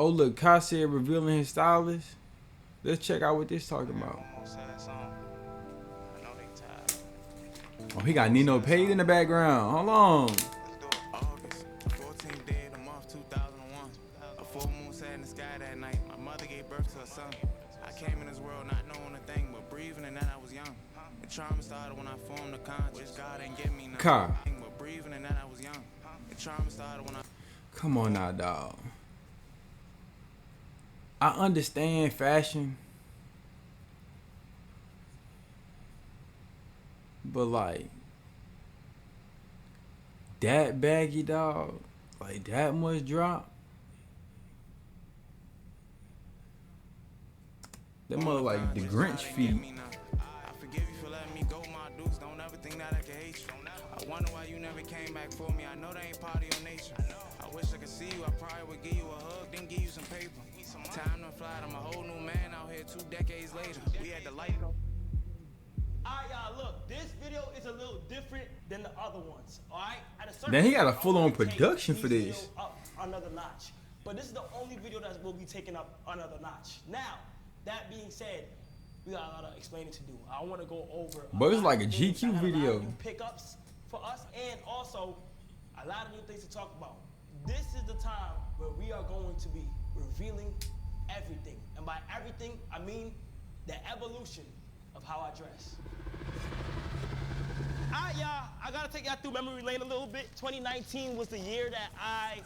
Oh look, Kai said revealing his stylist. Let's check out what this talking about. Oh, he got Nino Page in the background. Hold on. August, 14th day of the month, 2001. A full moon sat in the sky that night. My mother gave birth to a son. I came in this world not knowing a thing but breathing, and then I was young. The trauma started when I formed the conscious. God ain't give me nothing Kai. but breathing, and then I was young. The trauma started when I. Come on now, dog. I understand fashion, but like that baggy, dog, like that much drop. That mother like the Grinch feet. I forgive you for letting me go, my dudes. Don't ever think that I can hate you. I wonder why you never came back for me. I know that ain't part of your nature. I wish I could see you. I probably would give you a hug, then give you some paper. Time to fly. I'm a whole new man out here 2 decades later. We had the light on. Alright, y'all, look, this video is a little different than the other ones. Alright? Then he got a full-on production for this. Up another notch. But this is the only video that will be taking up another notch. Now, that being said, we got a lot of explaining to do. I want to go over. But it's like a GQ video. A lot of new pickups for us, and also a lot of new things to talk about. This is the time where we are going to be revealing everything. And by everything, I mean the evolution of how I dress. Alright, y'all, I gotta take y'all through memory lane a little bit. 2019 was the year that I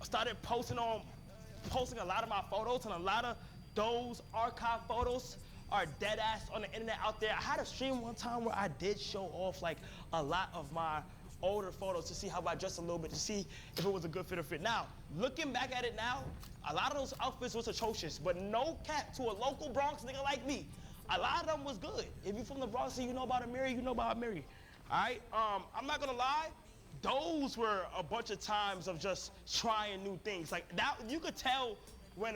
started posting a lot of my photos, and a lot of those archive photos are dead ass on the internet out there. I had a stream one time where I did show off like a lot of my older photos to see how I dressed a little bit, to see if it was a good fit or fit. Now, looking back at it now, a lot of those outfits was atrocious, but no cap to a local Bronx nigga like me. A lot of them was good. If you from the Bronx and you know about Amiri, you know about Amiri. All right, I'm not gonna lie, those were a bunch of times of just trying new things. Like that, you could tell when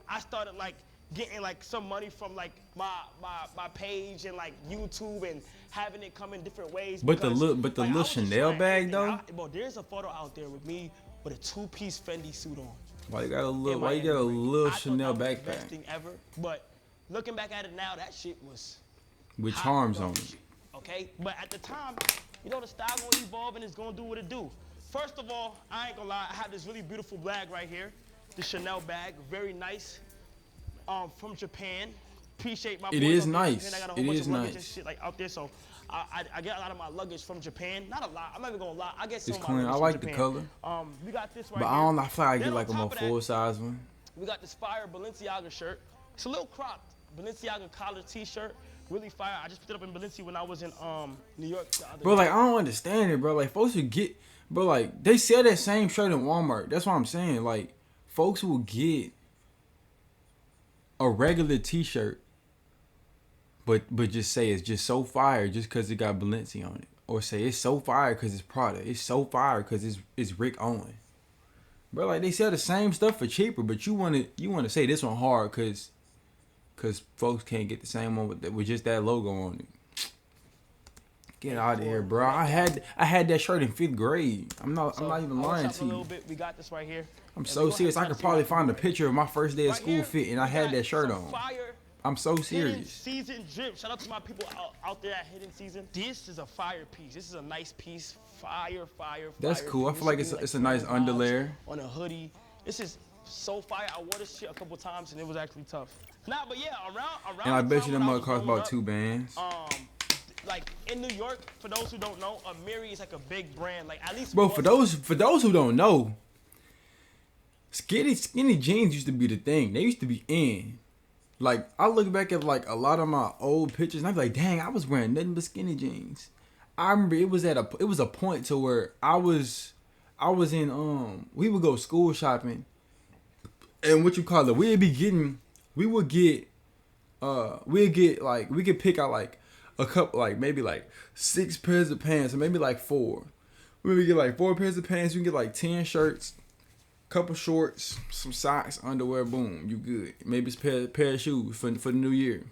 I started like getting like some money from like my page and like YouTube and having it come in different ways. But the little Chanel bag though. Bro, there's a photo out there with me with a 2-piece Fendi suit on. Why you got a little Chanel backpack? backpack? Best thing ever. But looking back at it now, that shit was With hot charms dog on it. shit, okay, but at the time, you know the style gonna evolve and it's gonna do what it do. First of all, I ain't gonna lie, I have this really beautiful bag right here, the Chanel bag, very nice. From Japan. Appreciate my boys. It is out there. nice. I got a whole It bunch is of luggage nice. and shit like out there, so I get a lot of my luggage from Japan. Not a lot. I'm not even gonna lie. I get some It's of my clean. luggage I like from the Japan. color. We got this right But here. I don't know. I feel like I Then get like a on more top of that, full size one. We got this fire Balenciaga shirt. It's a little cropped. Balenciaga collar t-shirt. Really fire. I just picked it up in Balenciaga when I was in New York the other Bro, day. like I don't understand it, bro. Like folks would get, bro, like they sell that same shirt in Walmart. That's what I'm saying. Like folks will get a regular t-shirt, but just say it's just so fire just because it got Balenciaga on it, or say it's so fire because it's Prada. It's so fire because it's Rick Owen. Bro, like they sell the same stuff for cheaper, but you wanna say this one hard because folks can't get the same one with just that logo on it. Get out of here, bro. I had that shirt in 5th grade. I'm not even lying to A little you. bit. We got this right here. I'm And so we serious. I gonna could probably see find a right picture of my first day of Right school here, fit, and I we had got that shirt some on. Fire I'm so Hidden serious. Season drip. Shout out to my people out there at Hidden Season. This is a fire piece. This is a nice piece. Fire. That's cool. I piece. feel like This it's is a nice vibes underlayer. on a hoodie. This is so fire. I wore this shit a couple times and it was actually tough. Nah, but yeah, around. And I the bet time you when them I mug was cost growing about up, 2 bands. Like in New York, for those who don't know, Amiri is like a big brand. Like at least Bro, for those who don't know, skinny jeans used to be the thing. They used to be in. Like I look back at like a lot of my old pictures and I'm like, dang, I was wearing nothing but skinny jeans. I remember it was a point to where I was in we would go school shopping, and we could pick out like a couple, like maybe like 6 pairs of pants or maybe like 4. We would get like 4 pairs of pants. You can get like 10 shirts, couple shorts, some socks, underwear. Boom, you good. Maybe it's a pair of shoes for the new year.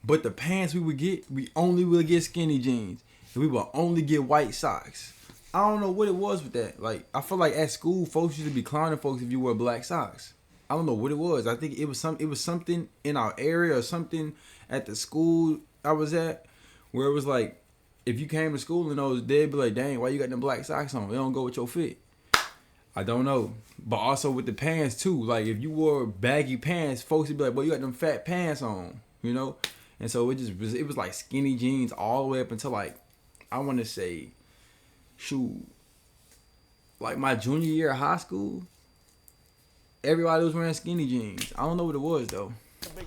But the pants we only would get skinny jeans, and we would only get white socks. I don't know what it was with that. Like, I feel like at school, folks used to be clowning folks if you wore black socks. I don't know what it was. I think it was something in our area or something at the school I was at where it was like, if you came to school and those, they'd be like, dang, why you got them black socks on? They don't go with your fit. I don't know. But also with the pants too. Like, if you wore baggy pants, folks would be like, well, you got them fat pants on, you know? And so it was like skinny jeans all the way up until like, I want to say, shoot, like my junior year of high school, everybody was wearing skinny jeans. I don't know what it was though,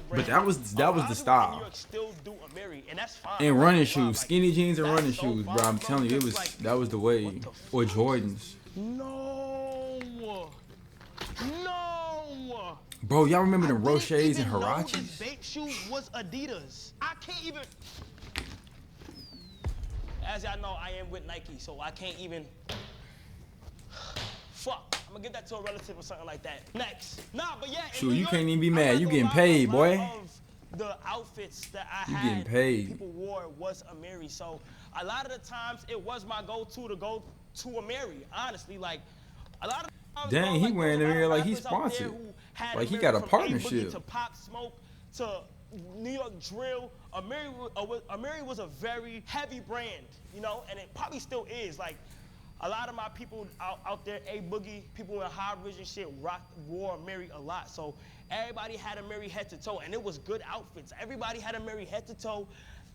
but that was the style. And running shoes, skinny jeans and running shoes, bro. I'm telling you, that was the way. Or Jordans. No. Bro, y'all remember the Roches and Hirachis? Vape shoe was Adidas. I can't even. As y'all know, I am with Nike, so I can't even. Fuck. I'm gonna give that to a relative or something like that. Next. Nah, but yeah. Sure, you can't even be mad. You getting paid, boy. The outfits that I you had, getting paid. People wore was Amiri. So a lot of the times it was my go-to to go to Amiri. Honestly, like a lot of times. Dang, he wearing Amiri like he's sponsored. Like he got a partnership. To Pop Smoke to New York Drill. Amiri was a very heavy brand, you know, and it probably still is. Like a lot of my people out there, A-Boogie, people in High Ridge and shit, wore Amiri a lot. So everybody had Amiri head to toe, and it was good outfits. Everybody had Amiri head to toe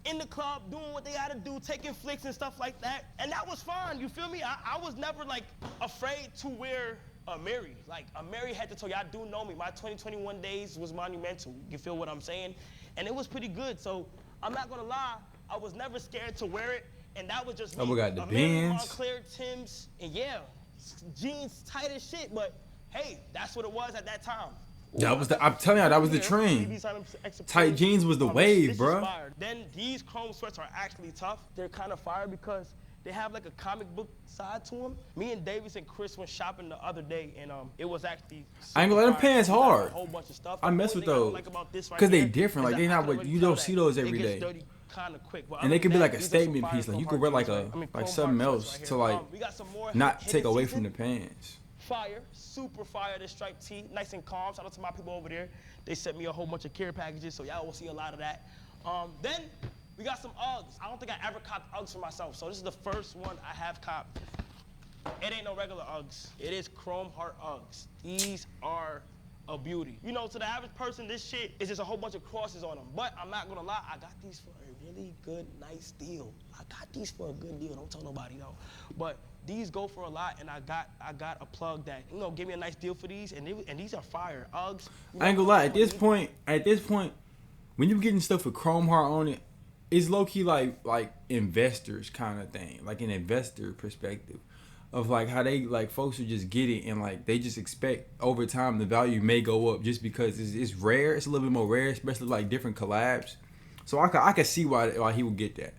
in the club, doing what they had to do, taking flicks and stuff like that. And that was fine, you feel me? I was never like afraid to wear Amiri. Like Amiri head to toe, y'all do know me. My 2021 days was monumental. You feel what I'm saying? And it was pretty good. So I'm not gonna lie, I was never scared to wear it. And that was just me. We got the Amiri, Benz. Montclair, Timbs, and yeah, jeans tight as shit, but hey, that's what it was at that time. I'm telling you, that was the trend. Tight jeans was the wave, bro. Then these chrome sweats are actually tough. They're kind of fire because they have like a comic book side to them. Me and Davis and Chris went shopping the other day, and it was actually. I ain't gonna let them pants hard. A whole bunch of stuff. I mess with those because they different. Like they not what you don't see those every day. Kind of quick, and they could be like a statement piece. Like you could wear like something else to like not take away from the pants. Fire, super fire, this striped tee, nice and calm. Shout out to my people over there. They sent me a whole bunch of care packages, so y'all will see a lot of that. Then we got some Uggs. I don't think I ever copped Uggs for myself, so this is the first one I have copped. It ain't no regular Uggs. It is Chrome Heart Uggs. These are a beauty. You know, to the average person, this shit is just a whole bunch of crosses on them. But I'm not gonna lie, I got these for a really good, nice deal. I got these for a good deal. Don't tell nobody though. But these go for a lot, and I got a plug that, you know, gave me a nice deal for these, and these are fire. Uggs. I ain't gonna lie. At this point, when you getting stuff with Chrome Heart on it, it's low key like investors kind of thing, like an investor perspective of like how they like folks who just get it and like they just expect over time the value may go up just because it's rare. It's a little bit more rare, especially like different collabs. So I can see why he would get that.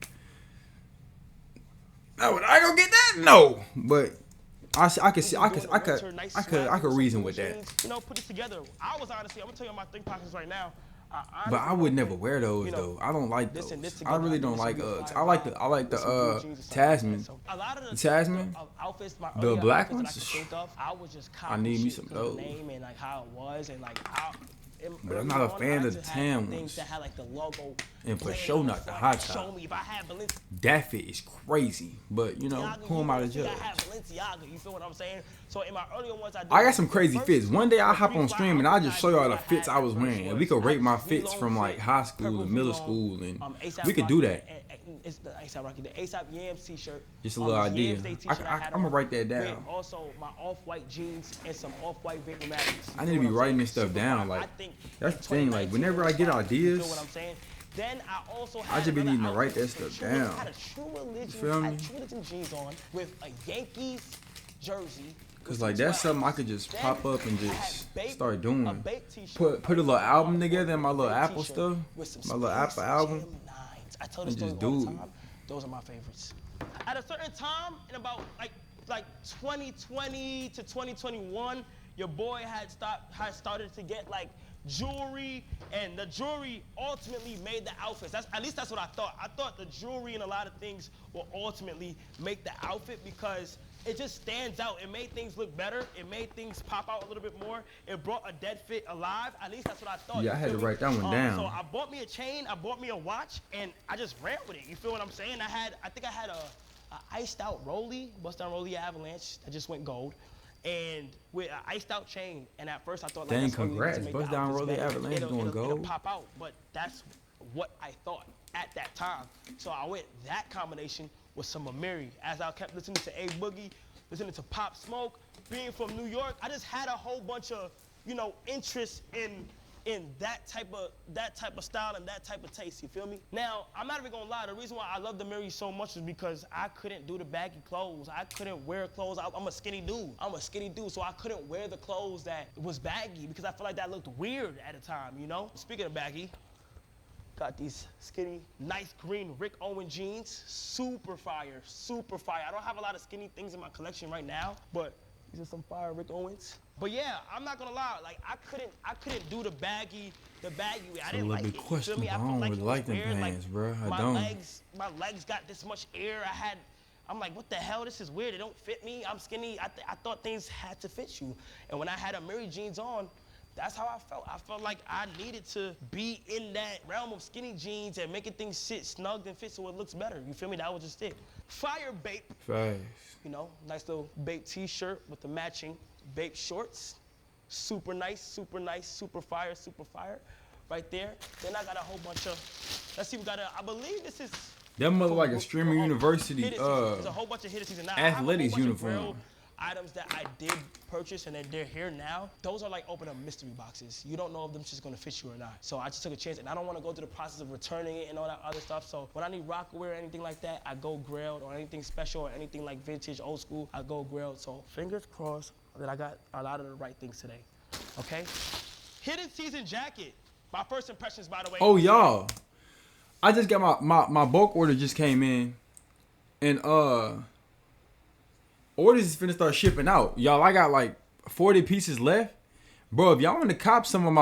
Now would I go get that? No, but I could reason with that. You know, put it together. I was honestly, I'm gonna tell you my think pockets right now. But I would never wear those though. I don't like those. I really don't like Uggs. I like the Tasman. The Tasman. The black ones. I need me some of those. But I'm not a fan of the tan ones. And for sure not the hot top. That fit is crazy. But you know, who am I to judge? You feel what I'm saying? So in my earlier ones, I got some crazy fits. One day I'll hop on stream and I'll just show y'all the fits I was wearing. And we could rate my fits from like high school and middle school, and we could do that. It's the ASAP Rocky, the ASAP Yams t-shirt. Just a little idea. I'm gonna write that down. Also, my off-white jeans and some off-white Vapor Mavericks. I need to be writing this stuff down. Like that's the thing. Like whenever I get ideas, then I also I just be needing to write that stuff down. I had a True Religion jeans on with a Yankees jersey. Cause like that's something I could just pop up and just start doing. Put a little album together and my little Apple stuff, my little Apple album. I tell this story all the time. Those are my favorites. At a certain time, in about like 2020 to 2021, your boy had started to get like jewelry, and the jewelry ultimately made the outfits. At least that's what I thought. I thought the jewelry and a lot of things will ultimately make the outfit because it just stands out. It made things look better. It made things pop out a little bit more. It brought a dead fit alive. At least that's what I thought. Yeah, I had to write that one down. So I bought me a chain, I bought me a watch, and I just ran with it. You feel what I'm saying? I think I had a iced out Rollie, bust down Rollie Avalanche that just went gold, and with an iced out chain. And at first I thought, like, dang, congrats, bust down Rollie Avalanche going gold. It'll pop out, but that's what I thought at that time. So I went that combination with some Amiri. As I kept listening to A Boogie, listening to Pop Smoke, being from New York, I just had a whole bunch of, you know, interest in that type of style and that type of taste, you feel me? Now, I'm not even gonna lie, the reason why I love the Amiri so much is because I couldn't do the baggy clothes. I couldn't wear clothes. I'm a skinny dude, so I couldn't wear the clothes that was baggy because I feel like that looked weird at a time, you know? Speaking of baggy, got these skinny, nice green Rick Owen jeans. Super fire, super fire. I don't have a lot of skinny things in my collection right now, but these are some fire Rick Owens. But yeah, I'm not gonna lie, like I couldn't do the baggy way. I didn't like it. You feel me? I felt like it was weird. Like, bro. My legs got this much air. I'm like, what the hell? This is weird. It don't fit me. I'm skinny. I thought things had to fit you. And when I had Amiri jeans on, that's how I felt. I felt like I needed to be in that realm of skinny jeans and making things sit snug and fit so it looks better. You feel me? That was just it. Fire Bape. Facts. You know, nice little Bape t-shirt with the matching Bape shorts. Super nice, super fire, right there. Then I got a whole bunch of, let's see, I believe this is. That mother like a Streamer University There's a whole bunch of hit season now. athletics uniform. Items that I did purchase and they're here now, those are like open up mystery boxes. You don't know if them just gonna fit you or not. So I just took a chance and I don't wanna go through the process of returning it and all that other stuff. So when I need Rockaware or anything like that, I go Grailed, or anything special or anything like vintage, old school, I go Grailed. So fingers crossed that I got a lot of the right things today, okay? Hidden season jacket. My first impressions, by the way. Oh, y'all. I just got my bulk order just came in. And orders is finna start shipping out. Y'all, I got like 40 pieces left. Bro, if y'all want to cop some of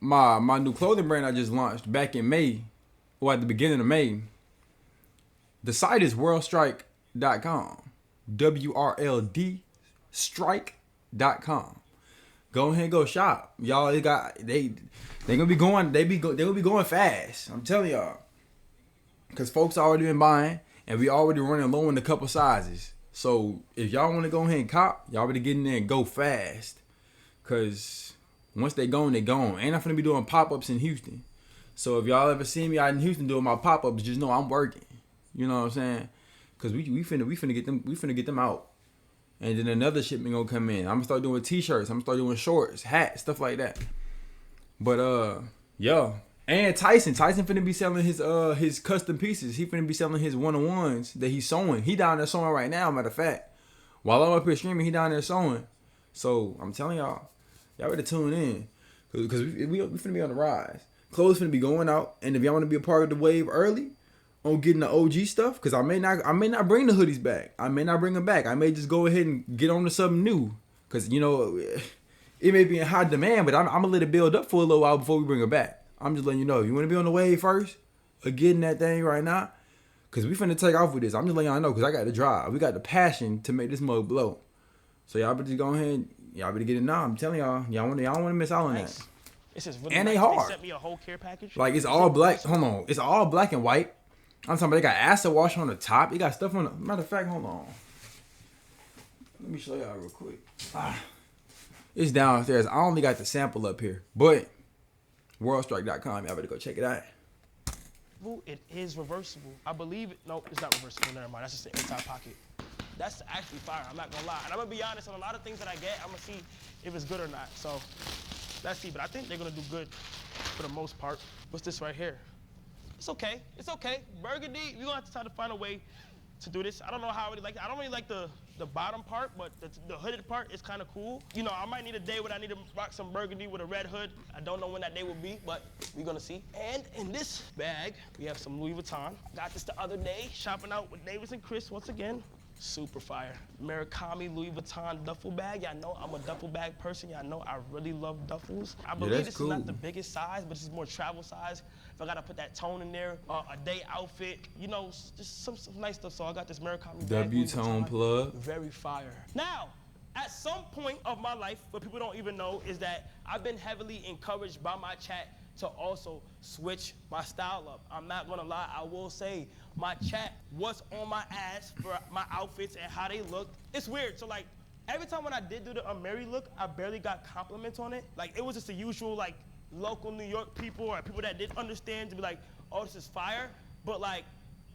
my new clothing brand I just launched back in May, or at the beginning of May, the site is WrldStrike.com. WRLD-Strike.com. Go ahead and go shop. Y'all, they gonna be going fast. I'm telling y'all. Cause folks already been buying and we already running low in a couple sizes. So if y'all want to go ahead and cop, y'all better get in there and go fast. Cause once they gone, they gone. And I'm finna be doing pop-ups in Houston. So if y'all ever see me out in Houston doing my pop-ups, just know I'm working. You know what I'm saying? Cause we finna get them out. And then another shipment gonna come in. I'm gonna start doing t-shirts. I'm gonna start doing shorts, hats, stuff like that. But yo. And Tyson finna be selling his custom pieces. He finna be selling his one-on-ones that he's sewing. He down there sewing right now, matter of fact. While I'm up here streaming, he down there sewing. So I'm telling y'all better tune in. Cause we finna be on the rise. Clothes finna be going out. And if y'all wanna be a part of the wave early on getting the OG stuff, cause I may not bring the hoodies back. I may not bring them back. I may just go ahead and get on to something new. Cause you know, it may be in high demand, but I'm gonna let it build up for a little while before we bring it back. I'm just letting you know. You want to be on the wave first or getting that thing right now? Because we finna take off with this. I'm just letting y'all know because I got the drive. We got the passion to make this mug blow. So y'all better go ahead. Y'all better get it now. I'm telling y'all. Y'all want to miss out on that. This is really and nice. they hard. They sent me a whole care package. Like it's all black. Hold on. It's all black and white. I'm talking about they got acid wash on the top. They got stuff on the... Matter of fact, hold on. Let me show y'all real quick. It's downstairs. I only got the sample up here. But... WrldStrike.com. Y'all better go check it out. It is reversible. I believe it. No, it's not reversible. Never mind. That's just the inside pocket. That's actually fire. I'm not gonna lie. And I'm gonna be honest. On a lot of things that I get, I'm gonna see if it's good or not. So let's see. But I think they're gonna do good for the most part. What's this right here? It's okay. It's okay. Burgundy. We're gonna have to try to find a way to do this. I don't know how I really like it. I don't really like the bottom part, but the hooded part is kind of cool. You know, I might need a day when I need to rock some burgundy with a red hood. I don't know when that day will be, but we're gonna see. And in this bag, we have some Louis Vuitton. Got this the other day, shopping out with Davis and Chris once again. Super fire. Murakami Louis Vuitton duffel bag. Y'all know I'm a duffel bag person. Y'all know I really love duffels. I believe that's this cool. is not the biggest size, but this is more travel size. If I gotta put that tone in there, a day outfit, you know, just some nice stuff. So I got this Murakami bag. W Louis tone Vuitton. plug. Very fire. Now, at some point of my life, what people don't even know is that I've been heavily encouraged by my chat to also switch my style up. I'm not gonna lie, I will say my chat was on my ass for my outfits and how they looked. It's weird, so like, every time when I did do the Mary look, I barely got compliments on it. Like, it was just the usual, like, local New York people or people that didn't understand to be like, oh, this is fire. But like,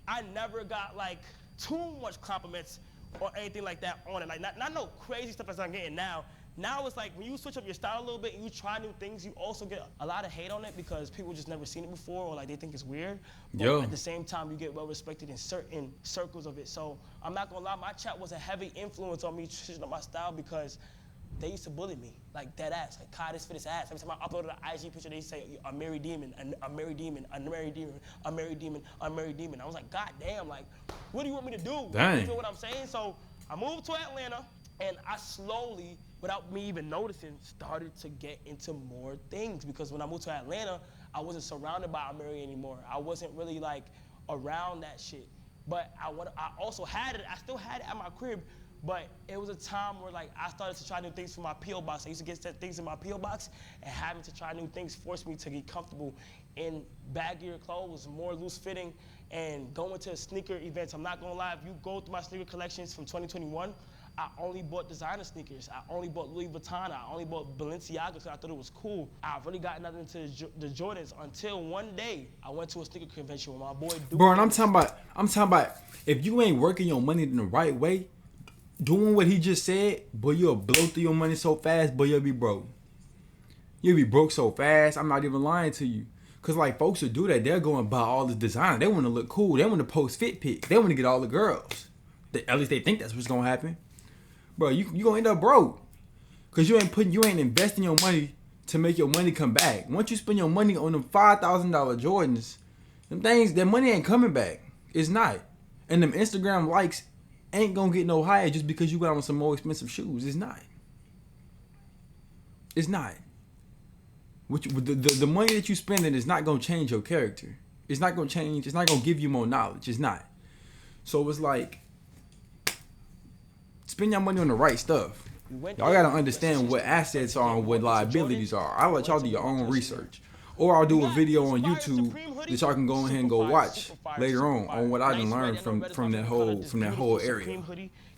I never got like too much compliments or anything like that on it. Like, not no crazy stuff as I'm getting now. Now it's like when you switch up your style a little bit and you try new things, you also get a lot of hate on it because people just never seen it before or like they think it's weird. But at the same time, you get well respected in certain circles of it. So I'm not gonna lie, my chat was a heavy influence on me switching up my style because they used to bully me, like dead ass. Like, Kai, this fit his ass. Every time I uploaded an IG picture, they say, a married demon, a married demon, a married demon, a married demon, a married demon. I was like, God damn, like, what do you want me to do? Dang. You feel what I'm saying? So I moved to Atlanta, and I slowly, without me even noticing, started to get into more things. Because when I moved to Atlanta, I wasn't surrounded by Amiri anymore. I wasn't really like around that shit. But I also had it, I still had it at my crib, but it was a time where like I started to try new things for my P.O. box. I used to get set things in my P.O. box, and having to try new things forced me to get comfortable in baggier clothes, more loose fitting, and going to sneaker events. I'm not gonna lie, if you go through my sneaker collections from 2021, I only bought designer sneakers. I only bought Louis Vuitton. I only bought Balenciaga because I thought it was cool. I really got nothing into the Jordans until one day I went to a sneaker convention with my boy Duke. Bro, and I'm talking about if you ain't working your money in the right way, doing what he just said, boy, you'll blow through your money so fast, boy, you'll be broke. You'll be broke so fast, I'm not even lying to you. Because, like, folks who do that, they'll go and buy all this designer. They want to look cool. They want to post fit pics. They want to get all the girls. At least they think that's what's going to happen. Bro, you going to end up broke. Because you ain't investing your money to make your money come back. Once you spend your money on them $5,000 Jordans, them things, that money ain't coming back. It's not. And them Instagram likes ain't gonna get no higher just because you got on some more expensive shoes. It's not. It's not. The money that you spending is not gonna change your character. It's not gonna change. It's not gonna give you more knowledge. It's not. So it's like, spend your money on the right stuff. Y'all gotta understand what assets are and what liabilities are. I'll let y'all do your own research. Or I'll do a video on YouTube that y'all can go ahead and go watch later on what I done learned from that whole area.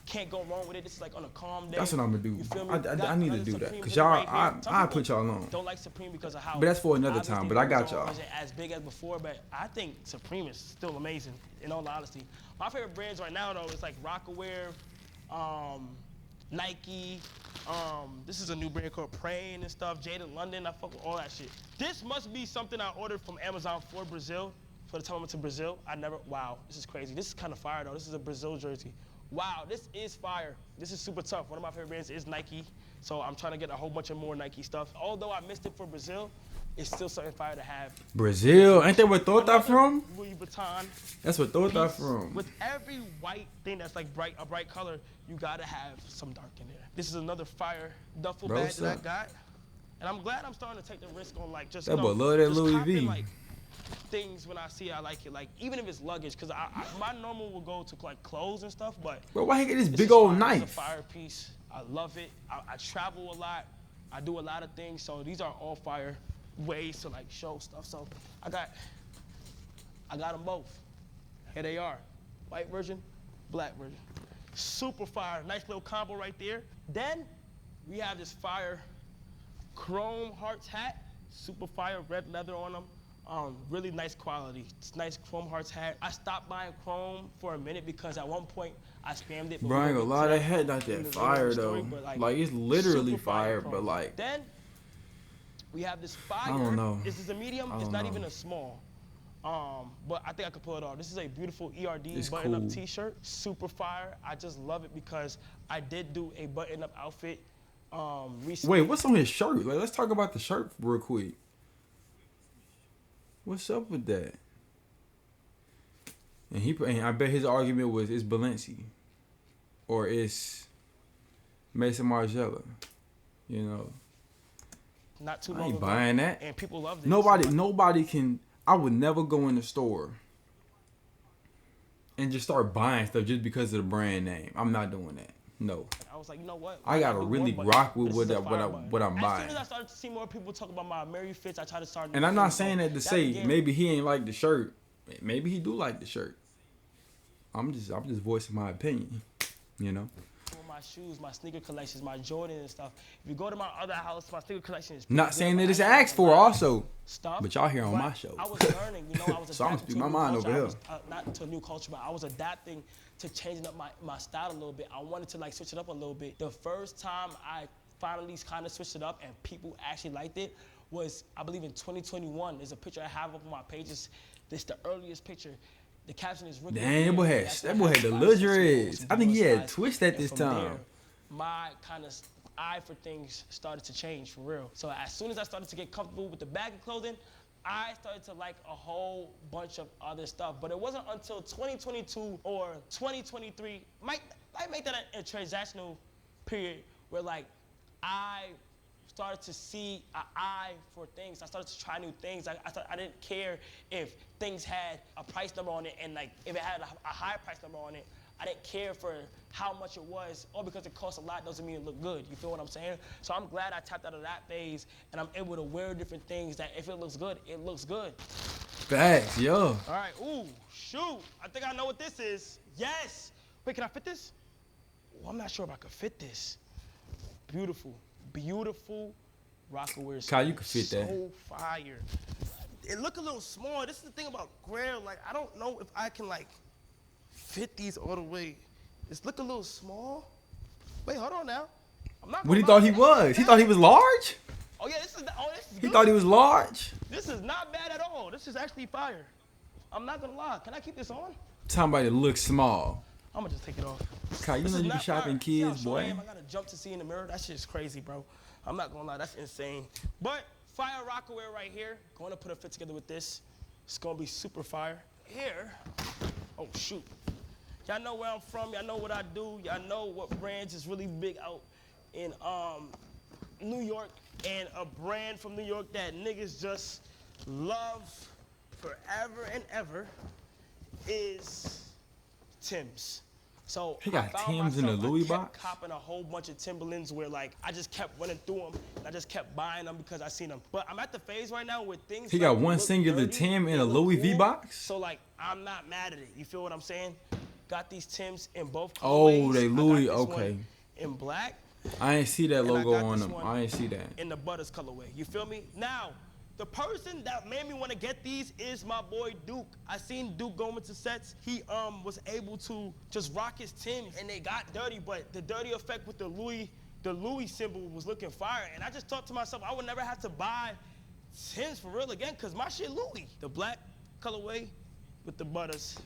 Can't go wrong with it. This is like on a calm day. That's what I'm gonna do. I need to do that because y'all, I put y'all on. Don't like Supreme because of how. But that's for another time. But I got y'all. Wasn't as big as before, but I think Supreme is still amazing. In all honesty, my favorite brands right now though is like Rockaware, Nike. This is a new brand called Praying and stuff. Jaded London, I fuck with all that shit. This must be something I ordered from Amazon for Brazil, for the time I went to Brazil. Wow, this is crazy. This is kind of fire though. This is a Brazil jersey. Wow, this is fire. This is super tough. One of my favorite brands is Nike, so I'm trying to get a whole bunch of more Nike stuff. Although I missed it for Brazil, it's still something fire to have. Brazil? Ain't that where Thorta from? Louis Vuitton. That's where Thorta from. With every white thing that's like a bright color, you gotta have some dark in there. This is another fire duffel bag that I got. And I'm glad I'm starting to take the risk on like just, that boy love that Louis V. Like, things when I see I like it, like even if it's luggage, because my normal will go to like clothes and stuff, but bro, why he get this big old knife? It's a fire piece. I love it. I travel a lot. I do a lot of things, so these are all fire ways to like show stuff. So I got them both. Here they are, white version, black version. Super fire, nice little combo right there. Then we have this fire chrome hearts hat, super fire, red leather on them. Really nice quality. It's nice chrome hearts hat. I stopped buying chrome for a minute because at one point I spammed it. Bro, I ain't gonna lie, that hat not that fire though. Like it's literally fire, but like. Then we have this fire. I don't know. This is a medium. It's not even a small. But I think I could pull it off. This is a beautiful ERD button-up T-shirt. Super fire. I just love it because I did do a button-up outfit recently. Wait, what's on his shirt? Like, let's talk about the shirt real quick. What's up with that? And I bet his argument was it's Balenci. or it's Mason Margiela. You know, Not too I long ain't ago. buying that. And people loved it. Nobody can. I would never go in the store and just start buying stuff just because of the brand name. I'm not doing that. No. I was like, you know what? I gotta really rock with what I'm As buying. soon as I started to see more people talk about my Mary fits, I tried to start. And I'm not saying that to say maybe he ain't like the shirt. Maybe he do like the shirt. I'm just voicing my opinion. You know. My shoes, my sneaker collections, my Jordan and stuff. If you go to my other house, my sneaker collection is. Not saying that it's asked for also. Stuff. But y'all here on my show. I was learning, you know, I was so I'm adapting speaking my mind over here. Not to a new culture, but I was adapting to changing up my style a little bit. I wanted to like switch it up a little bit. The first time I finally kind of switched it up and people actually liked it was, I believe, in 2021. There's a picture I have up on my pages. This is the earliest picture. The caption is Rick. Damn, that boy had the little dreads. I think he had twist at this time. There, my kind of eye for things started to change for real. So as soon as I started to get comfortable with the baggy clothing, I started to like a whole bunch of other stuff. But it wasn't until 2022 or 2023, might make that a transactional period where like I started to see an eye for things. I started to try new things. I didn't care if things had a price number on it, and like if it had a high price number on it, I didn't care for how much it was, or because it costs a lot doesn't mean it look good. You feel what I'm saying? So I'm glad I tapped out of that phase, and I'm able to wear different things that if it looks good, it looks good. Facts, yo. All right, ooh, shoot. I think I know what this is. Yes. Wait, can I fit this? Oh, I'm not sure if I could fit this. Beautiful, beautiful Rockaware. Kyle, you can fit that. So fire. It look a little small. This is the thing about Grail. Like, I don't know if I can like fit these all the way. It's look a little small. Wait, hold on now. I'm not. What he thought he was? He thought he was large? Oh yeah, this is good. He thought he was large? This is not bad at all. This is actually fire. I'm not gonna lie. Can I keep this on? Somebody that looks small. I'm gonna just take it off. Kyle, you know you can shop in kids, boy. I gotta jump to see in the mirror. That shit is crazy, bro. I'm not gonna lie, that's insane. But fire Rockaware right here. Going to put a fit together with this. It's gonna be super fire. Here, oh shoot. Y'all know where I'm from. Y'all know what I do. Y'all know what brands is really big out in New York, and a brand from New York that niggas just love forever and ever is Tim's. So he got I found Tim's in a myself, Louis I kept box? copping a whole bunch of Timberlands where like I just kept running through them and I just kept buying them because I seen them. But I'm at the phase right now where things. He like, got one look singular dirty, Tim in they a look Louis V cool. box? So like I'm not mad at it. You feel what I'm saying? Got these Tims in both Oh, colorways. they I got Louis, this okay. one in black. I ain't see that And I logo got on this them. one I ain't see that. in the Butters colorway. You feel me? Now, the person that made me want to get these is my boy Duke. I seen Duke go into sets. He was able to just rock his Tims and they got dirty, but the dirty effect with the Louis symbol was looking fire. And I just thought to myself, I would never have to buy Tims for real again, cause my shit Louis. The black colorway with the Butters.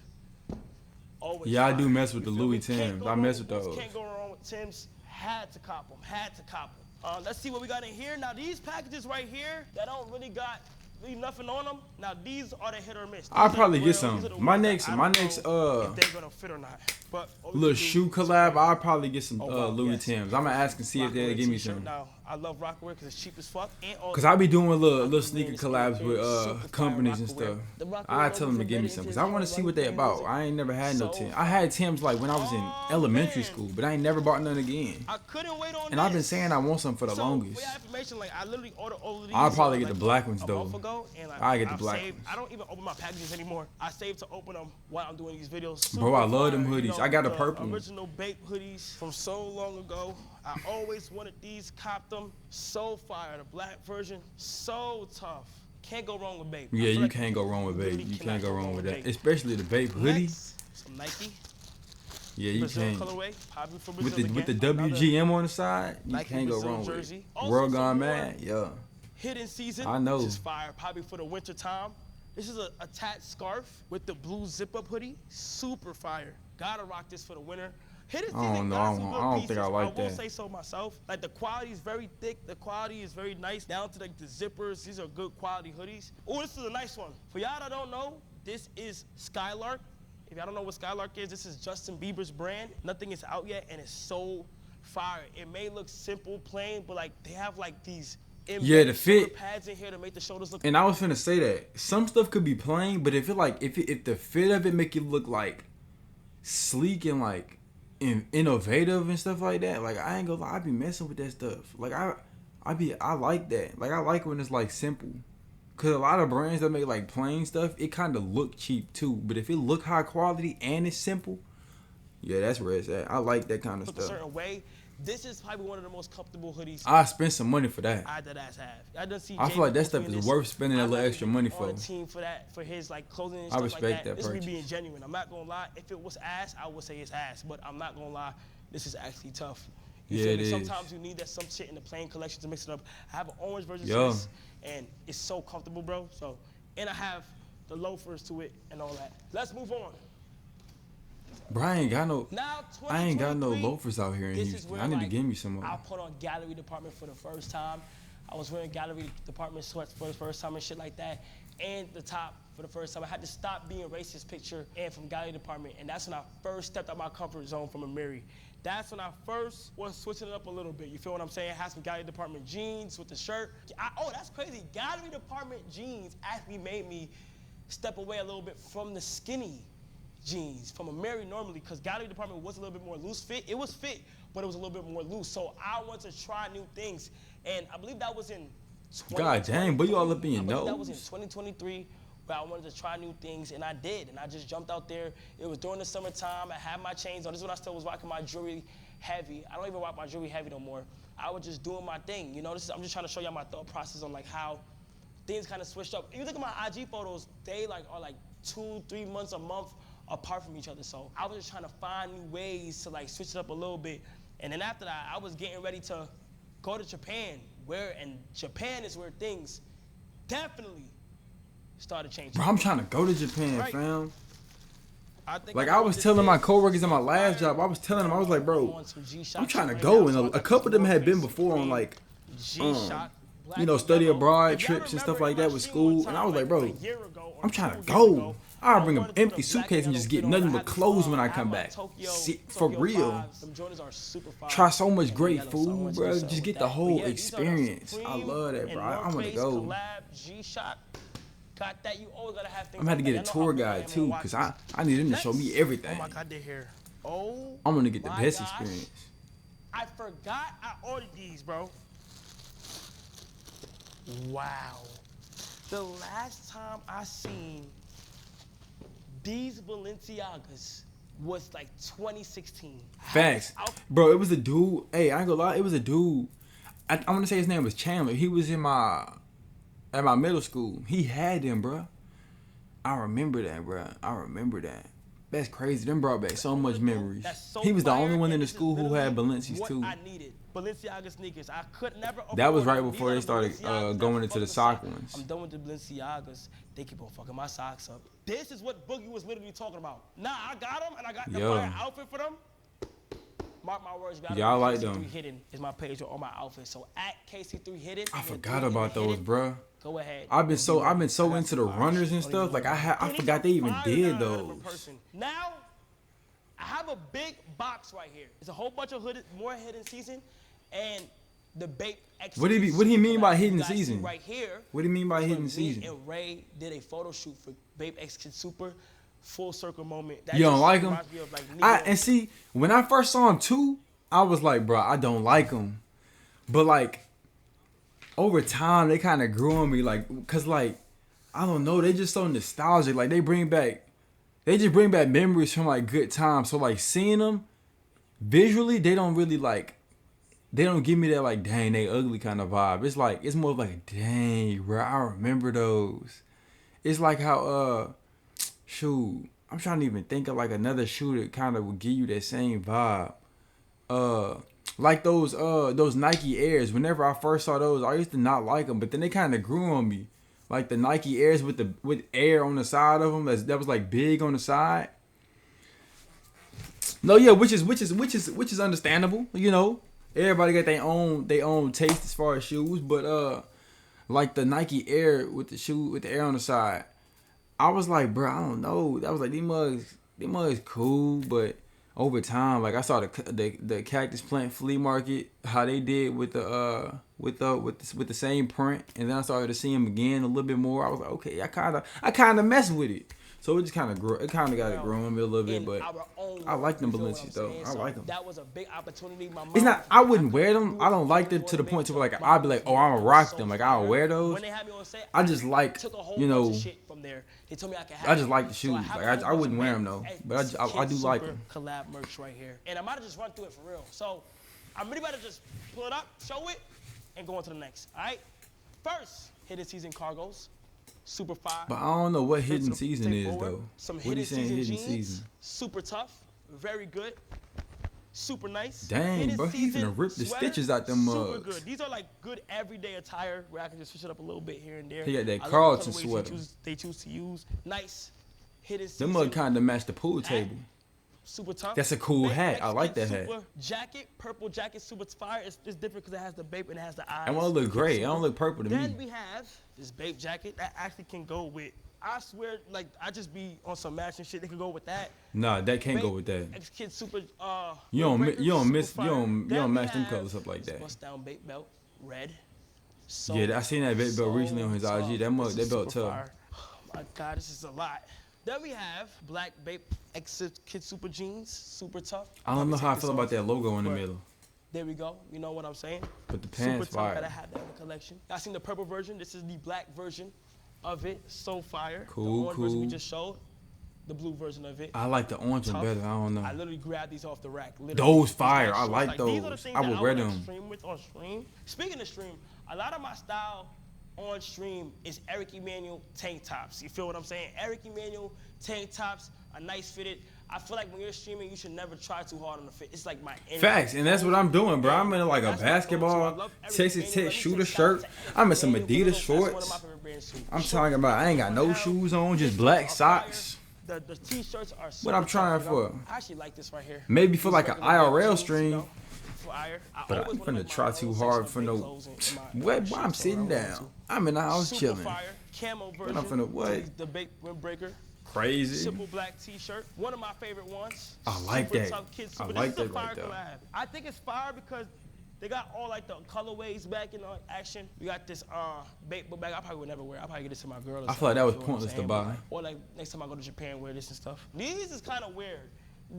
Always Yeah, I fire. do mess with You the feel me? Louis Tims. I mess with those. Can't go wrong with Tims. Had to cop them. Had to cop them. Let's see what we got in here. Now these packages right here that don't really got nothing on them. Now these are the hit or miss. I'll probably get some. My next if they're gonna fit or not. But little shoe collab, I'll probably get some wow, Louis yes. Tims. I'm gonna ask and see if they'll Rockaware give me t-shirt. some. Now I love Rockaware because it's cheap as fuck. Cause I be doing little sneaker collabs with companies and stuff. I tell them to give me some, cause I want to see what they about. I ain't never had no Tims. I had Tims like when I was in elementary school, but I ain't never bought none again. I couldn't wait on And I've been saying I want some for the longest. For your information, like I literally ordered all of these. I'll probably get like the black ones a though. month ago, and, like, I get the I've black saved, ones. I don't even open my packages anymore. I save to open them while I'm doing these videos. Bro, I love them Super fire, hoodies. I got the the purple one. original Bape hoodies from so long ago. I always wanted these, copped them. So fire. The black version, so tough. Can't go wrong with Bape. Yeah, you can't go wrong with Bape. You can't go wrong with that. Especially the Bape hoodie. Next, some Nike. Yeah, you Brazil can't. colorway, probably for With Brazil the again. Another WGM on the side, you Nike can't go Brazil wrong with it. jersey. Also World some Gone more Mad, yeah. Hidden season. I know. Which is fire, probably for the winter time. This is a attached scarf with the blue zip-up hoodie. Super fire. Gotta rock this for the winter. Hidden season. I don't know. got some good I don't think pieces. I like I will that. say so myself. Like the quality is very thick. The quality is very nice. Down to like the zippers. These are good quality hoodies. Oh, this is a nice one. For y'all that don't know, this is Skylark. If y'all don't know what Skylark is, this is Justin Bieber's brand. Nothing is out yet, and it's so fire. It may look simple, plain, but like they have like these the fit pads in here to make the shoulders look. And I was finna say that some stuff could be plain, but if the fit of it make it look like sleek and like innovative and stuff like that, like I ain't gonna lie, I be messing with that stuff. Like I like that. Like I like when it's like simple. Cause a lot of brands that make like plain stuff, it kind of look cheap too. But if it look high quality and it's simple, yeah, that's where it's at. I like that kind of stuff. A certain way. This is probably one of the most comfortable hoodies I spent some money for that. I dead ass have. I feel like that stuff is worth spending a little extra money for. On the team for that, for his like clothing and I stuff respect like that. that This is me purchase. being genuine. I'm not gonna lie. If it was ass, I would say it's ass. But I'm not gonna lie. This is actually tough. You Yeah, feel it me? is. Sometimes you need that some shit in the plain collection to mix it up. I have an orange version of this, and it's so comfortable, bro. So, and I have the loafers to it and all that. Let's move on. Bro, I ain't got no Now, loafers out here in Houston. I need to give me some more. I put on gallery department for the first time. I was wearing gallery department sweats for the first time and shit like that. And the top for the first time. I had to stop being racist picture and from gallery department. And that's when I first stepped out my comfort zone from Amiri. That's when I first was switching it up a little bit. You feel what I'm saying? Had some gallery department jeans with the shirt. Oh, that's crazy. Gallery department jeans actually made me step away a little bit from the skinny jeans from Amiri normally, because gallery department was a little bit more loose fit. It was fit, but it was a little bit more loose. So I wanted to try new things. And I believe that was in 2023. God dang, but you all up in your That was in nose. 2023, where I wanted to try new things, and I did. And I just jumped out there. It was during the summertime. I had my chains on. This is when I still was rocking my jewelry heavy. I don't even rock my jewelry heavy no more. I was just doing my thing. You know, I'm just trying to show y'all my thought process on like how things kind of switched up. If you look at my IG photos, they like are like 2-3 months a month apart from each other. So I was just trying to find new ways to like switch it up a little bit. And then after that, I was getting ready to go to Japan, and Japan is where things definitely started changing. Bro, I'm trying to go to Japan, Right. fam. think Like I'm I going was to telling my Japan. coworkers in my last job, I was telling them, I was like, bro, I'm trying to go. And a couple of them had been before on like, you know, study abroad trips and stuff like that with school. And I was like, bro, I'm trying to go. I'll bring an empty suitcase and just get nothing but clothes when I come back. For real. Try so much great food, bro. Just get the whole experience. I love that, bro. I want to go. I'm gonna have to get a tour guide too, cause I need him to show me everything. Oh my God, they're here. Oh, I'm gonna get the my best gosh. experience. I forgot I ordered these, bro. Wow. The last time I seen these Balenciagas was like 2016. Facts, bro. It was a dude. Hey, I ain't gonna lie. It was a dude. I want to say his name was Chandler. He was at my middle school. He had them, bro. I remember that, bro. I remember that. That's crazy. Them brought back so much memories. He was the only one in the school who had Balenci's too. I needed Balenciaga sneakers. I could never. That was right afford them. before they These are the started Balenciagas going that into the fuck sock us up. ones. I'm done with the Balenciagas. They keep on fucking my socks up. This is what Boogie was literally talking about. Nah, I got them and I got the fire outfit for them. Mark my words, y'all like them. KC3 Hidden is my page with all my outfits. So at KC3 Hidden. I forgot about those, bro. Go ahead. I've been so into the runners and stuff. Like I forgot they even did those. Now, I have a big box right here. It's a whole bunch of more hidden season, and the Bape X. What do he mean by hidden you guys see season? right here. What do you mean by is hidden when season? Me and Ray did a photo shoot for Bape X Kid Super. Full circle moment. That You don't just like him? reminds me of, like, And see, when I first saw him too, I was like, bro, I don't like him. But like, over time, they kind of grew on me, like, cause like, I don't know, they just so nostalgic. Like they just bring back memories from like good times. So like seeing them visually, they don't really like, they don't give me that like, dang, they ugly kind of vibe. It's like, it's more of like, dang, bro, I remember those. It's like how shoot, I'm trying to even think of like another shoe that kind of would give you that same vibe. Like those Nike Airs. Whenever I first saw those, I used to not like them, but then they kind of grew on me. Like the Nike Airs with air on the side of them. That was like big on the side. No, yeah, which is understandable. You know, everybody got their own taste as far as shoes, but like the Nike Air with the air on the side. I was like, bro, I don't know. That was like, these mugs them mugs cool, but over time, like I saw the cactus plant flea market, how they did with the same print, and then I started to see them again a little bit more. I was like, okay, I kind of mess with it. So it just kind of grew. It kind of got it growing me a little bit, but I like them Balenci's though. I like them. That was a big opportunity. My mom, it's not. I wouldn't wear them. I don't like them to the point to where like I'll be like, oh, I'm gonna rock them. Like I'll wear those. I just like, you know. They told me I could have I just like the shoes. Like I wouldn't wear them though, but I do like them. Collab merch right here, and I might have just run through it for real. So I'm really about to just pull it up, show it, and go on to the next. All right. First, hidden season cargos. Super fire. But I don't know what hidden season is though. Some what are you saying hidden jeans, season? Super tough, very good, super nice. Dang, hidden bro, he's gonna rip the stitches out them mugs. Super good. These are like good everyday attire where I can just switch it up a little bit here and there. He got that Carlton sweater. They choose to use nice hidden season. Them mug kind of match the pool table. Super tough. That's a cool hat. I like that hat. Jacket, purple jacket, super fire. It's different because it has the babe and it has the eyes. I want to look gray. I don't look purple to me. Then we have this babe jacket that actually can go with. I swear, like I just be on some matching shit. They can go with that. Nah, that can't go with that. X-Kid super. You don't match them colors up like that. Bust down bait belt, red. So, yeah, I seen that bait belt recently on his IG. That belt tough. Oh my God, this is a lot. Then we have black babe X-Kid super jeans, super tough. I don't know how I feel about that logo in the middle. There we go. You know what I'm saying? But the pants super fire. Tough, I had that in the collection. I seen the purple version. This is the black version of it. So fire. Cool, the orange version we just showed. The blue version of it. I like the orange one better. I don't know. I literally grabbed these off the rack. Those fire. I like those. These are the things I would wear them. Stream with on stream. Speaking of stream, a lot of my style on stream is Eric Emanuel tank tops. You feel what I'm saying? Eric Emanuel tank tops, a nice fitted. I feel like when you're streaming, you should never try too hard on the fit. It's like my facts, and that's what I'm doing, bro. I'm in like a basketball Texas Tech shooter shirt. I'm in some Adidas shorts. I'm talking about I ain't got no shoes on, just black socks. The t-shirts are what I'm trying for. I actually like this right here. Maybe for like an IRL stream. But I ain't finna try too hard for no. What? Why I'm sitting down? I'm in the house chilling. But I'm finna what? The big windbreaker. Crazy. Simple black t-shirt. One of my favorite ones. I like that. I like that right there. I think it's fire because they got all like the colorways back in action. We got this bait book bag. I probably would never wear. I probably get this to my girl. I feel like that was pointless to buy. Or like next time I go to Japan, wear this and stuff. These is kind of weird.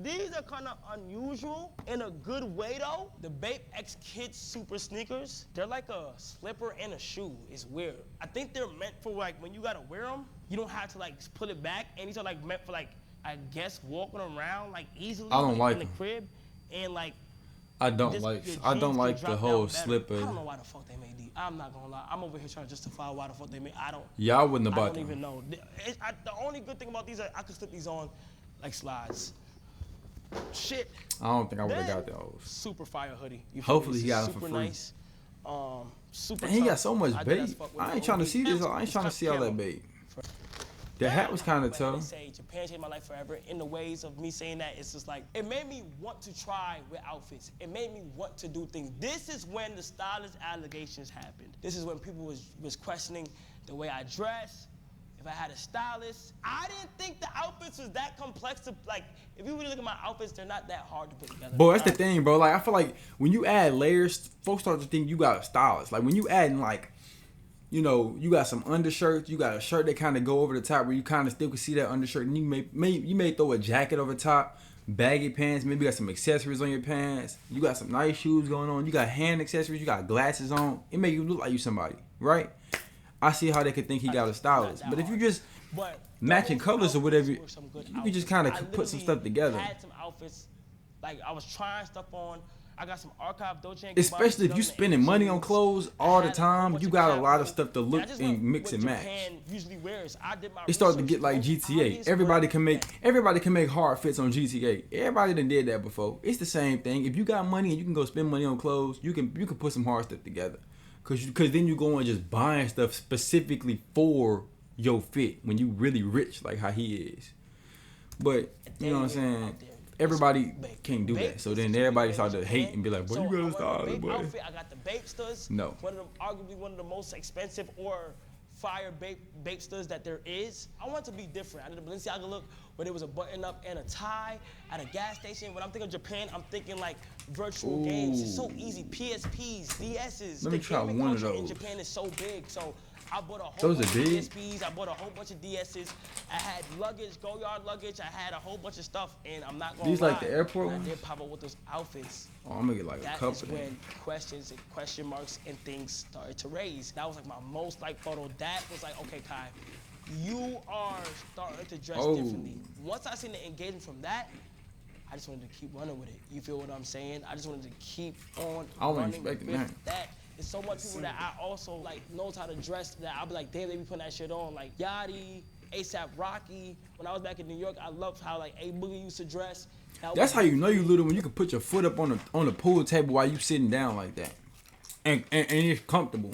These are kind of unusual in a good way though. The Bape X Kid Super sneakers, they're like a slipper and a shoe. It's weird. I think they're meant for like when you gotta wear them, you don't have to like put it back. And these are like meant for like, I guess walking around like easily I don't like in the crib. And like, I don't like the whole slipper. I don't know why the fuck they made these. I'm not gonna lie. I'm over here trying to justify why the fuck they made. Yeah, I wouldn't have bought them. I don't even know. The only good thing about these is I could slip these on like slides. Shit. I don't think I would have got those. Super fire hoodie. Hopefully he got them for free. Nice. Super. And he got so much bait. I ain't trying to see this. I ain't trying to see all that bait. The hat was kind of tough. Say Japan changed my life forever. In the ways of me saying that, it's just like it made me want to try with outfits. It made me want to do things. This is when the Stylist allegations happened. This is when people was questioning the way I dress. If I had a stylist, I didn't think the outfits was that complex to like. If you really look at my outfits, they're not that hard to put together. Boy, that's the thing, bro. Like I feel like when you add layers, folks start to think you got a stylist. Like when you adding like, you know, you got some undershirts, you got a shirt that kind of go over the top where you kind of still can see that undershirt, and you may throw a jacket over top, baggy pants, maybe you got some accessories on your pants, you got some nice shoes going on, you got hand accessories, you got glasses on. It make you look like you somebody, right? I see how they could think he got a stylist. But if you just matching colors or whatever, you can just kind of put some stuff together. I had some outfits, like I was trying stuff on. I got some archive Dolce & Especially if you spending money on clothes all the time, you got a lot of stuff to look and mix and match. It started to get like GTA. Everybody can make hard fits on GTA. Everybody done did that before. It's the same thing. If you got money and you can go spend money on clothes, you can put some hard stuff together. Cause then you go and just buying stuff specifically for your fit when you really rich like how he is. But you know what I'm saying? Everybody can't do that. So then everybody started to hate and be like, boy, you got a stylist, boy. I got the Bapesters. No. Arguably one of the most expensive or fire bapesters that there is. I want it to be different. I did a Balenciaga look where there was a button up and a tie at a gas station. When I'm thinking of Japan, I'm thinking like virtual games. It's so easy. PSPs, DSs. Let me try one of those. In Japan is so big, so I bought a whole Those bunch are of big? PSPs. I bought a whole bunch of DSs. I had luggage, go yard luggage. I had a whole bunch of stuff, and I'm not gonna These lie. like the airport when I ones? did pop up with those outfits. Oh, I'm gonna get like a That couple is of them. when questions and question marks and things started to raise. That was like my most liked photo. That was like, okay, Kai, you are starting to dress differently. Once I seen the engagement from that, I just wanted to keep running with it. You feel what I'm saying? I just wanted to keep on I wasn't running expecting with that. There's so much people that I also like knows how to dress that I'll be like, damn, they be putting that shit on. Like Yachty, ASAP Rocky. When I was back in New York, I loved how like A Boogie used to dress. That's how you know you little, when you can put your foot up on the pool table while you sitting down like that, and it's comfortable.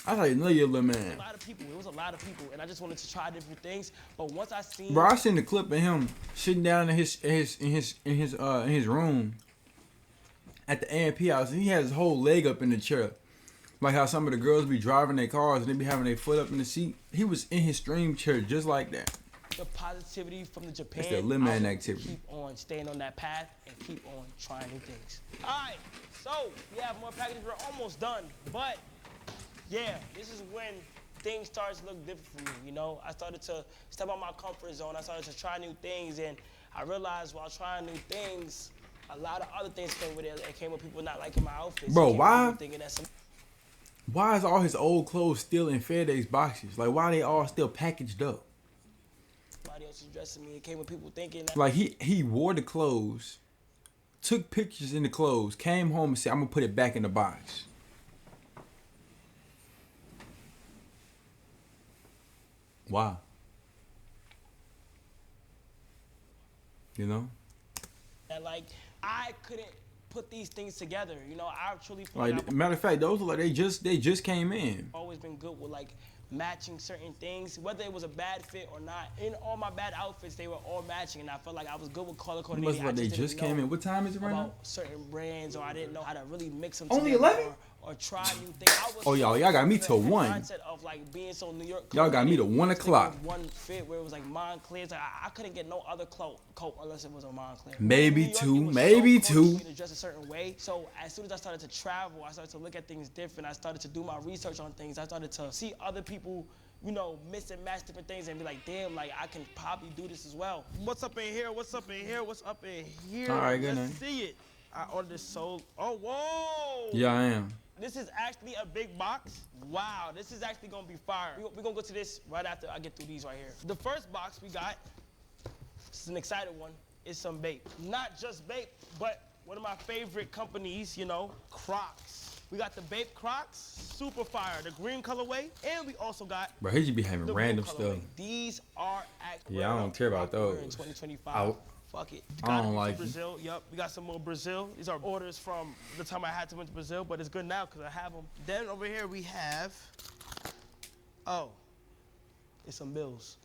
That's how you know you're a little man. A lot of people. It was a lot of people, and I just wanted to try different things. But once I seen, Bro, I seen the clip of him sitting down in his room at the A&P house, and he had his whole leg up in the chair, like how some of the girls be driving their cars and they be having their foot up in the seat. He was in his stream chair just like that. the positivity from the Japan. It's the lit man I activity. Keep on staying on that path and keep on trying new things. All right, so we have more packages. We're almost done, but yeah, this is when things start to look different for me. You know, I started to step out my comfort zone. I started to try new things, and I realized while trying new things, a lot of other things came with it. It came with people not liking my outfits. Bro, It came with why? people thinking that Why is all his old clothes still in FedEx boxes? Like, why they all still packaged up? somebody else is dressing me. It came with people thinking that. Like, he wore the clothes, took pictures in the clothes, came home and said, I'm gonna put it back in the box. Why? You know? That like I couldn't put these things together. You know, I truly feel like Like, matter of fact, those look like they just came in. I've always been good with like matching certain things, whether it was a bad fit or not. In all my bad outfits, they were all matching, and I felt like I was good with color It coordinating. must be like I they didn't just came know in. What time is it right now? about certain brands, or I didn't know how to really mix them Only together 11? or try new things. I was Oh, y'all got me till in the 1. mindset of like being so New York. Y'all got me to 1 o'clock. One fit where it was like Montclair's. Like, I couldn't get no other coat unless it was a Montclair. Maybe New York, two, it was maybe so cool two. for me to dress a certain way. So as soon as I started to travel, I started to look at things different. I started to do my research on things. I started to see other people, you know, mix and match different things and be like, damn, like I can probably do this as well. What's up in here? What's up in here? What's up in here? All right, good Let's night. see it. I ordered this so. Oh, whoa! Yeah, I am. This is actually a big box. Wow, this is actually gonna be fire. We're gonna go to this right after I get through these right here. The first box we got, this is an excited one, is some Bape. Not just Bape, but one of my favorite companies, you know, Crocs. We got the Bape Crocs, super fire, the green colorway, and we also got Bro, he just be having the random blue stuff. colorway. These are actually Yeah, I don't care about those. in 2025. Out. Fuck it. I Gotta don't be like from it. Brazil. Yup, we got some more Brazil. These are orders from the time I had to went to Brazil, but it's good now because I have them. Then over here we have, oh, it's some bills.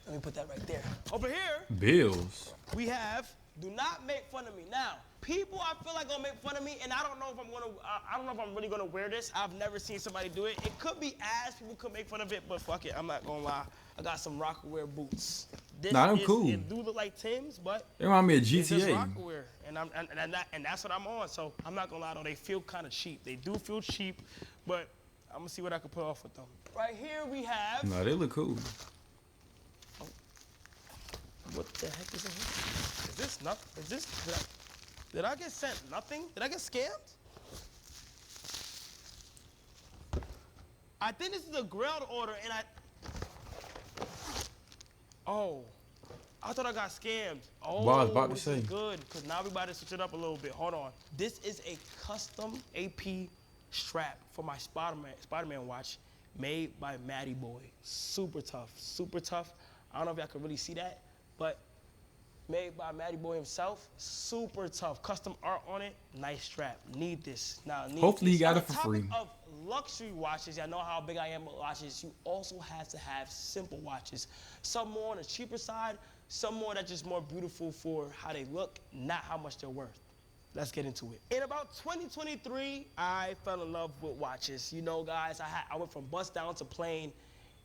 Let me put that right there. Over here, Bills. we have, do not make fun of me. Now, people I feel like gonna make fun of me, and I don't know if I don't know if I'm really gonna wear this. I've never seen somebody do it. It could be ass, people could make fun of it, but fuck it, I'm not gonna lie. I got some Rockaware boots. This Nah, them cool. It do look like Tim's, but They remind me of it's just GTA. Rockaware, and that's what I'm on. So I'm not gonna lie though, they feel kind of cheap. They do feel cheap, but I'm gonna see what I can put off with them. Right here we have. No, they look cool. What the heck is in here? Is this nothing? Is this? Did I get sent nothing? Did I get scammed? I think this is a grilled order, and oh, I thought I got scammed. Oh, Well, I was about to this say. is good, because now we about to switch it up a little bit. Hold on. This is a custom AP strap for my Spider-Man watch made by Matty Boy. Super tough, super tough. I don't know if y'all can really see that, but made by Matty Boy himself. Super tough. Custom art on it. Nice strap. Need this. Now, need Hopefully he this. got On it for the topic free. Of luxury watches, y'all know how big I am with watches. You also have to have simple watches. Some more on the cheaper side, some more that's just more beautiful for how they look, not how much they're worth. let's get into it. In about 2023, I fell in love with watches. You know, guys, I went from bust down to plain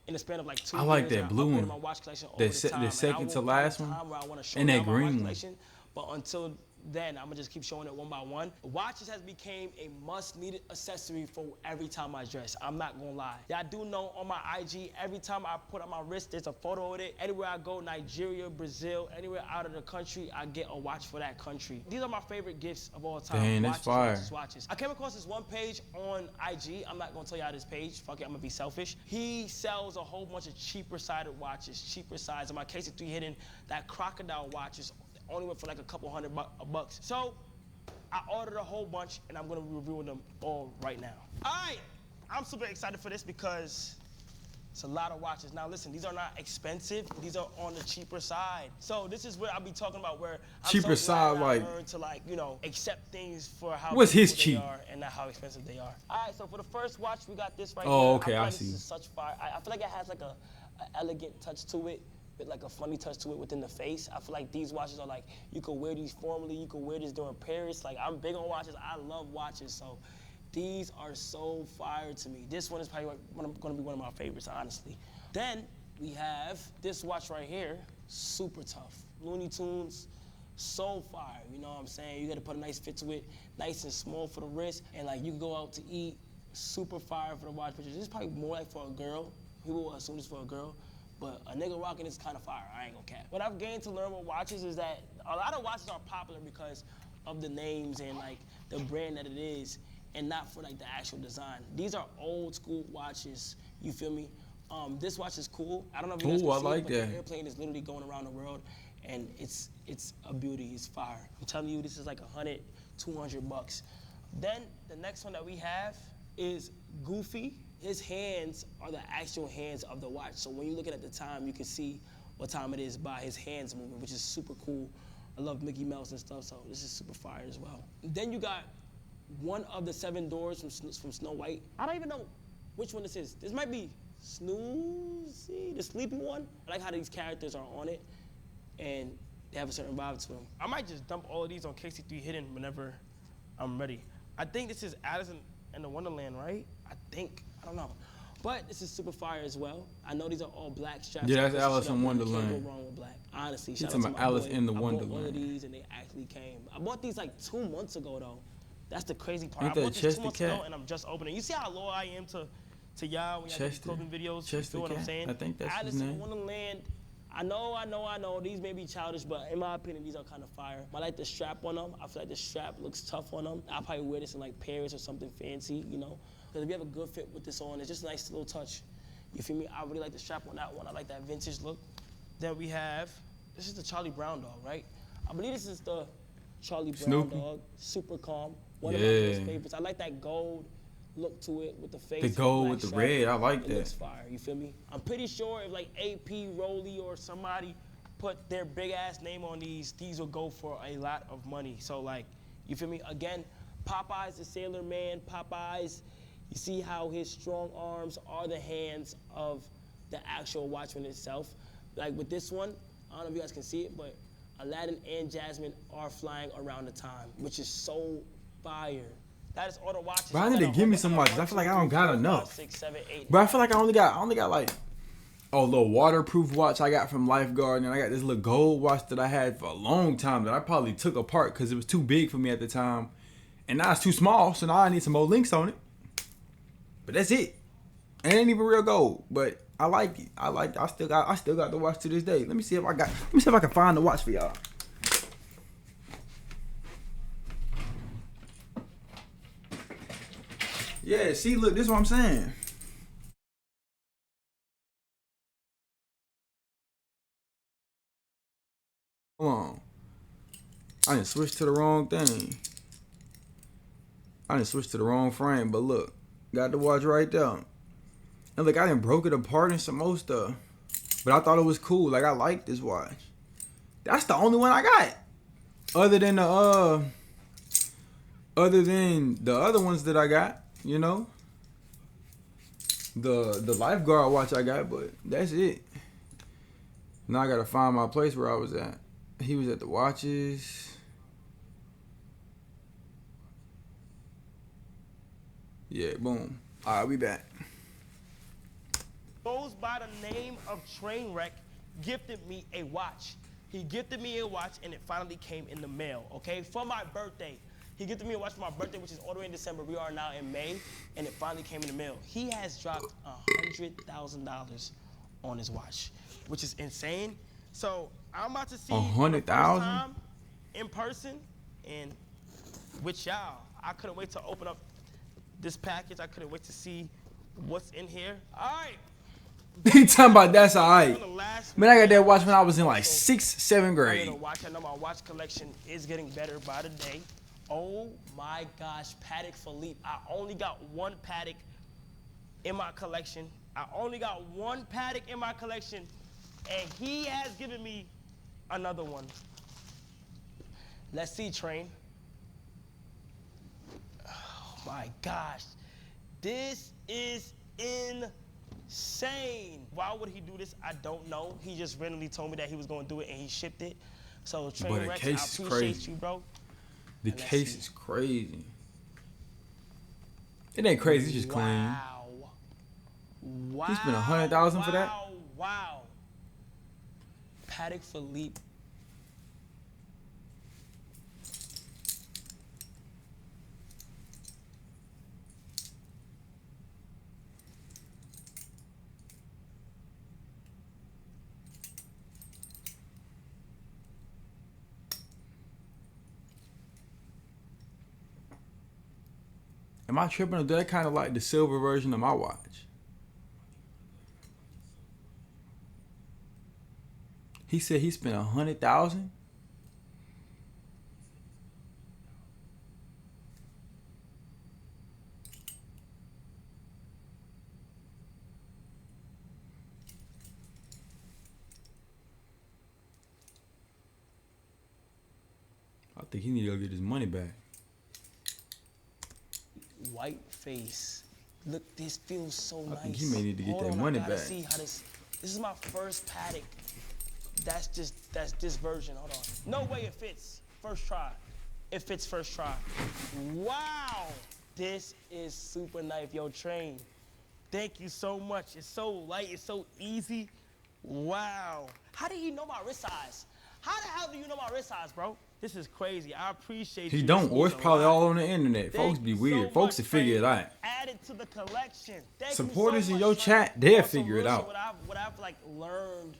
in the span of like 2 years. I like that blue one. My watch collection over The time, second to last one. And And that that green watch one. collection, but until then, I'm gonna just keep showing it one by one. Watches has became a must-needed accessory for every time I dress. I'm not gonna lie. Y'all do know on my IG, every time I put on my wrist, there's a photo of it. Anywhere I go, Nigeria, Brazil, anywhere out of the country, I get a watch for that country. These are my favorite gifts of all time. Dang, that's fire. Watches. I came across this one page on IG. I'm not gonna tell y'all this page. Fuck it, I'm gonna be selfish. He sells a whole bunch of cheaper sided watches, cheaper sides. In my KC3 Hidden, that crocodile watches only went for like a couple $100 bucks. So I ordered a whole bunch and I'm gonna review them all right now. All right, I'm super excited for this because it's a lot of watches. Now listen, these are not expensive. These are on the cheaper side. So this is where I'll be talking about where Cheaper I'm so glad side, I like- learned to like, you know, accept things for how What's his beautiful they cheap? are and not how expensive they are. All right, so for the first watch, we got this right Oh, here. okay, I feel I like see. This is such fire. I feel like it has like a elegant touch to it, with like a funny touch to it within the face. I feel like these watches are like, you could wear these formally, you could wear this during Paris. Like, I'm big on watches, I love watches, so these are so fire to me. This one is probably gonna be one of my favorites, honestly. Then we have this watch right here, super tough. Looney Tunes, so fire, you know what I'm saying? You gotta put a nice fit to it, nice and small for the wrist, and like you can go out to eat, super fire for the watch pictures. This is probably more like for a girl. People will assume this for a girl. But a nigga rocking is kind of fire, I ain't gonna cap. What I've gained to learn with watches is that a lot of watches are popular because of the names and like the brand that it is, and not for like the actual design. These are old school watches, you feel me? This watch is cool. I don't know if you guys Ooh, can I see like it, but that. the airplane is literally going around the world, and it's a beauty, it's fire. I'm telling you, this is like 100, 200 bucks. Then the next one that we have is Goofy. His hands are the actual hands of the watch. So when you're looking at the time, you can see what time it is by his hands moving, which is super cool. I love Mickey Mouse and stuff, so this is super fire as well. Then you got one of the 7 doors from Snow White. I don't even know which one this is. This might be Snoozy, the sleepy one. I like how these characters are on it, and they have a certain vibe to them. I might just dump all of these on KC3 Hidden whenever I'm ready. I think this is Alice in the Wonderland, right? I think. I don't know. But this is super fire as well. I know these are all black straps. Yeah, that's This Alice is in up, Wonderland. Can't go wrong with black. Honestly, shout out talking to about my Alice boy. in the I bought one of Wonderland. these and they actually came. I bought these like 2 months ago though. That's the crazy part. Ain't I that bought these Chester 2 months Cat? ago and I'm just opening. You see how loyal I am to y'all when y'all do these Chester. clothing videos? Chester You feel what I'm Cat? saying? I think that's Alice his in name. Wonderland. I know. These may be childish, but in my opinion, these are kind of fire. I like the strap on them. I feel like the strap looks tough on them. I'll probably wear this in like Paris or something fancy, you know? Because if you have a good fit with this on, it's just a nice little touch. You feel me? I really like the strap on that one. I like that vintage look. Then we have, this is the Charlie Brown dog, right? I believe this is the Charlie Brown Snoopy? dog. Super calm. One of my Yeah. most favorites. I like that gold look to it with the face. The and gold black with the strap. red, I like It that. looks fire, you feel me? I'm pretty sure if like AP, Rolly, or somebody put their big ass name on these will go for a lot of money. So like, you feel me? Again, Popeye's the Sailor Man. Popeye's, you see how his strong arms are the hands of the actual watchman itself. Like with this one, I don't know if you guys can see it, but Aladdin and Jasmine are flying around the time, which is so fire. That is all the watches. Bro, I need to give me some watches. I feel like I don't got enough. 6, 7, 8. Bro, I feel like I only got like a little waterproof watch I got from Lifeguard, and I got this little gold watch that I had for a long time that I probably took apart because it was too big for me at the time, and now it's too small, so now I need some more links on it. But that's it. It ain't even real gold, but I like it. I still got the watch to this day. Let me see if I can find the watch for y'all. Yeah, see, look, this is what I'm saying. Hold on. I didn't switch to the wrong thing. I didn't switch to the wrong frame, but look, got the watch right there. And look, I done broke it apart and some more stuff. But I thought it was cool. Like, I like this watch. That's the only one I got. Other than the other ones that I got, you know. The Lifeguard watch I got, but that's it. Now I gotta find my place where I was at. He was at the watches. Yeah, boom. Alright, we back. Goes by the name of Trainwreck gifted me a watch. He gifted me a watch and it finally came in the mail, okay? For my birthday. He gifted me a watch for my birthday, which is all the way in December. We are now in May, and it finally came in the mail. He has dropped $100,000 on his watch, which is insane. So I'm about to see $100,000 in person, and with y'all, I couldn't wait to open up this package. I couldn't wait to see what's in here. All right. He talking about that's alright. Man, I got that watch when I was in like 6th, 7th grade. I know my watch collection is getting better by the day. Oh my gosh, Patek Philippe. I only got one Patek in my collection. And he has given me another one. Let's see, Train. Oh my gosh. This is insane. Why would he do this? I don't know. He just randomly told me that he was going to do it and he shipped it. So, Train Rex, I appreciate you, bro. The case is crazy. It ain't crazy, it's just clean. Wow. He spent $100,000 for that? Wow. Patek Philippe. Am I tripping or that kind of like the silver version of my watch? He said he spent $100,000? I think he need to go get his money back. White face. Look, this feels so nice. I think he may need to get that money back. See how this is my first Patek. That's this version. Hold on. No way it fits. First try. It fits first try. Wow. This is super nice. Yo, Train. Thank you so much. It's so light. It's so easy. Wow. How did he know my wrist size? How the hell do you know my wrist size, bro? This is crazy. I appreciate you. He don't, or it's probably all on the internet. Folks be weird. Folks will figure it out. Added to the collection. Supporters in your chat, they'll figure it out. What I've like learned.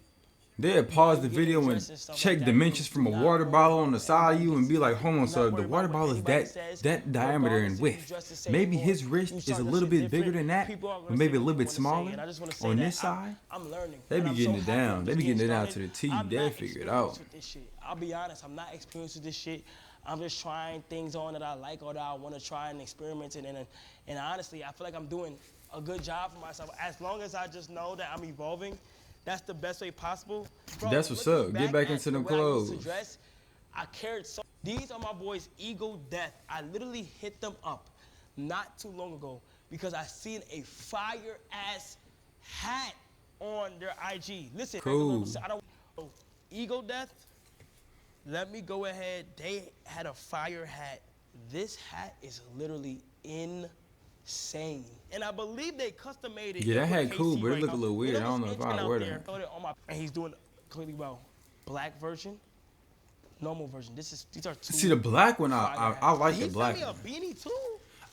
They'll pause the video and check dimensions from a water bottle on the side of you and be like, hold on, so the water bottle is that diameter and width. Maybe his wrist is a little bit bigger than that, or maybe a little bit smaller. On this side, they be getting it down. They be getting it down to the T. They'll figure it out. I'll be honest, I'm not experienced with this shit. I'm just trying things on that I like or that I want to try and experiment in. And honestly, I feel like I'm doing a good job for myself. As long as I just know that I'm evolving, that's the best way possible. Bro, that's what's up. Get back into them clothes. I cared so. These are my boys' Eagle Death. I literally hit them up not too long ago because I seen a fire-ass hat on their IG. Listen, cool. I don't Eagle Death. Let me go ahead. They had a fire hat. This hat is literally insane. And I believe they custom made it. Yeah, that hat cool, but it look a little weird. I don't know if I'd wear that. And he's doing completely well. Black version, normal version. These are two. See the black one, I like the black one. He sent me a beanie too.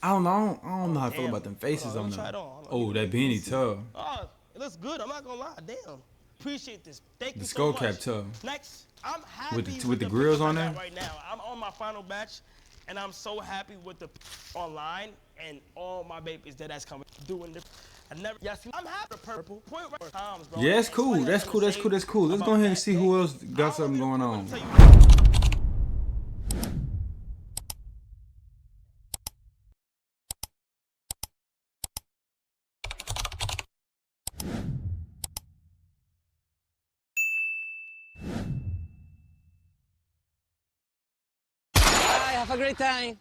I don't know how I feel about them faces on them. Oh, that beanie tough. Oh, it looks good. I'm not gonna lie. Damn. Appreciate this. Thank you the so skull much. cap tough. Next, I'm happy with the grills on there. Right now, I'm on my final batch, and I'm so happy with the online and all my babies that's coming doing this. I'm happy with purple. Point right times, bro. Yeah, it's cool. That's cool. That's cool. That's cool. Let's go ahead and see who else got something going on. Have a great time.